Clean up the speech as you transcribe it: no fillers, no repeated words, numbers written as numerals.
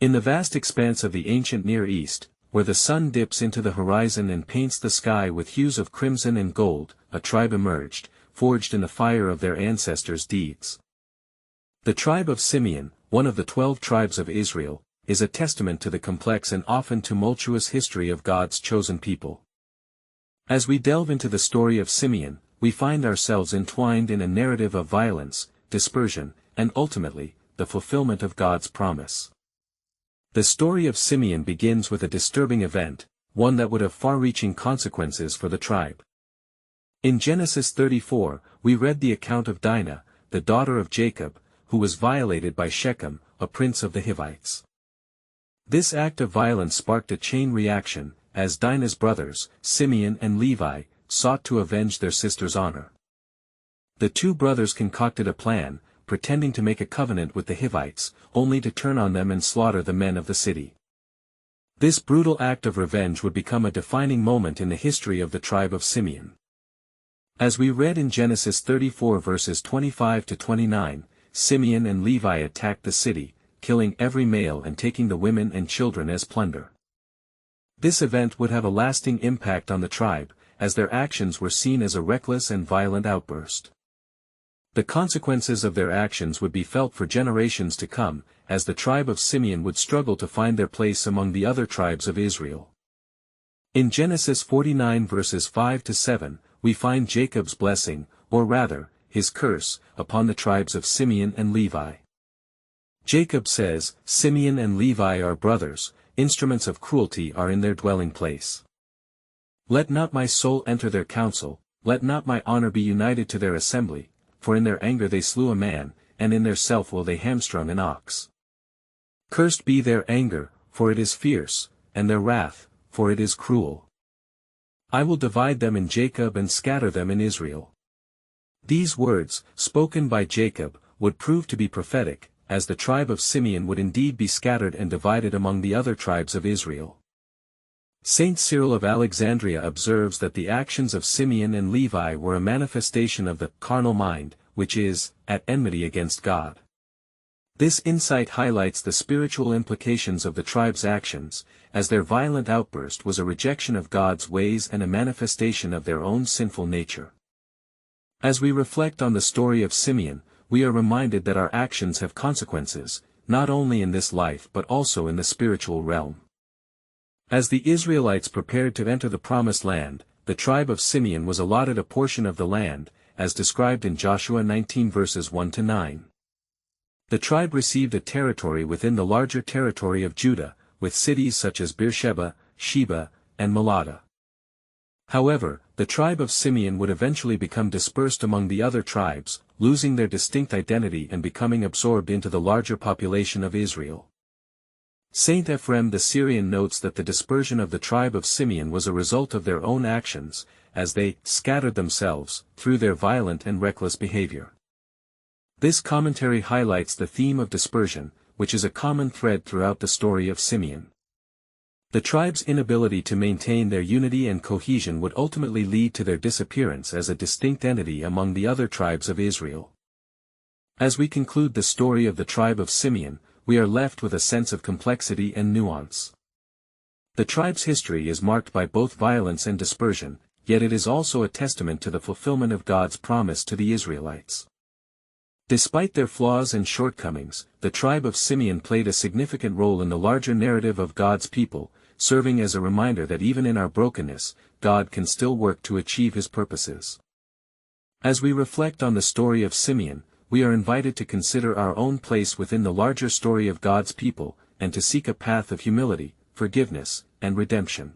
In the vast expanse of the ancient Near East, where the sun dips into the horizon and paints the sky with hues of crimson and gold, a tribe emerged, forged in the fire of their ancestors' deeds. The tribe of Simeon, one of the 12 tribes of Israel, is a testament to the complex and often tumultuous history of God's chosen people. As we delve into the story of Simeon, we find ourselves entwined in a narrative of violence, dispersion, and ultimately, the fulfillment of God's promise. The story of Simeon begins with a disturbing event, one that would have far-reaching consequences for the tribe. In Genesis 34, we read the account of Dinah, the daughter of Jacob, who was violated by Shechem, a prince of the Hivites. This act of violence sparked a chain reaction, as Dinah's brothers, Simeon and Levi, sought to avenge their sister's honor. The two brothers concocted a plan, pretending to make a covenant with the Hivites, only to turn on them and slaughter the men of the city. This brutal act of revenge would become a defining moment in the history of the tribe of Simeon. As we read in Genesis 34 verses 25 to 29, Simeon and Levi attacked the city, killing every male and taking the women and children as plunder. This event would have a lasting impact on the tribe, as their actions were seen as a reckless and violent outburst. The consequences of their actions would be felt for generations to come, as the tribe of Simeon would struggle to find their place among the other tribes of Israel. In Genesis 49 verses 5 to 7, we find Jacob's blessing, or rather, his curse, upon the tribes of Simeon and Levi. Jacob says, "Simeon and Levi are brothers, instruments of cruelty are in their dwelling place. Let not my soul enter their council, let not my honor be united to their assembly, for in their anger they slew a man, and in their self-will they hamstrung an ox. Cursed be their anger, for it is fierce, and their wrath, for it is cruel. I will divide them in Jacob and scatter them in Israel." These words, spoken by Jacob, would prove to be prophetic, as the tribe of Simeon would indeed be scattered and divided among the other tribes of Israel. Saint Cyril of Alexandria observes that the actions of Simeon and Levi were a manifestation of the carnal mind, which is, at enmity against God. This insight highlights the spiritual implications of the tribe's actions, as their violent outburst was a rejection of God's ways and a manifestation of their own sinful nature. As we reflect on the story of Simeon, we are reminded that our actions have consequences, not only in this life but also in the spiritual realm. As the Israelites prepared to enter the Promised Land, the tribe of Simeon was allotted a portion of the land, as described in Joshua 19 verses 1 to 9. The tribe received a territory within the larger territory of Judah, with cities such as Beersheba, Sheba, and Melada. However, the tribe of Simeon would eventually become dispersed among the other tribes, losing their distinct identity and becoming absorbed into the larger population of Israel. Saint Ephrem the Syrian notes that the dispersion of the tribe of Simeon was a result of their own actions, as they scattered themselves, through their violent and reckless behavior. This commentary highlights the theme of dispersion, which is a common thread throughout the story of Simeon. The tribe's inability to maintain their unity and cohesion would ultimately lead to their disappearance as a distinct entity among the other tribes of Israel. As we conclude the story of the tribe of Simeon, we are left with a sense of complexity and nuance. The tribe's history is marked by both violence and dispersion, yet it is also a testament to the fulfillment of God's promise to the Israelites. Despite their flaws and shortcomings, the tribe of Simeon played a significant role in the larger narrative of God's people, serving as a reminder that even in our brokenness, God can still work to achieve His purposes. As we reflect on the story of Simeon, we are invited to consider our own place within the larger story of God's people, and to seek a path of humility, forgiveness, and redemption.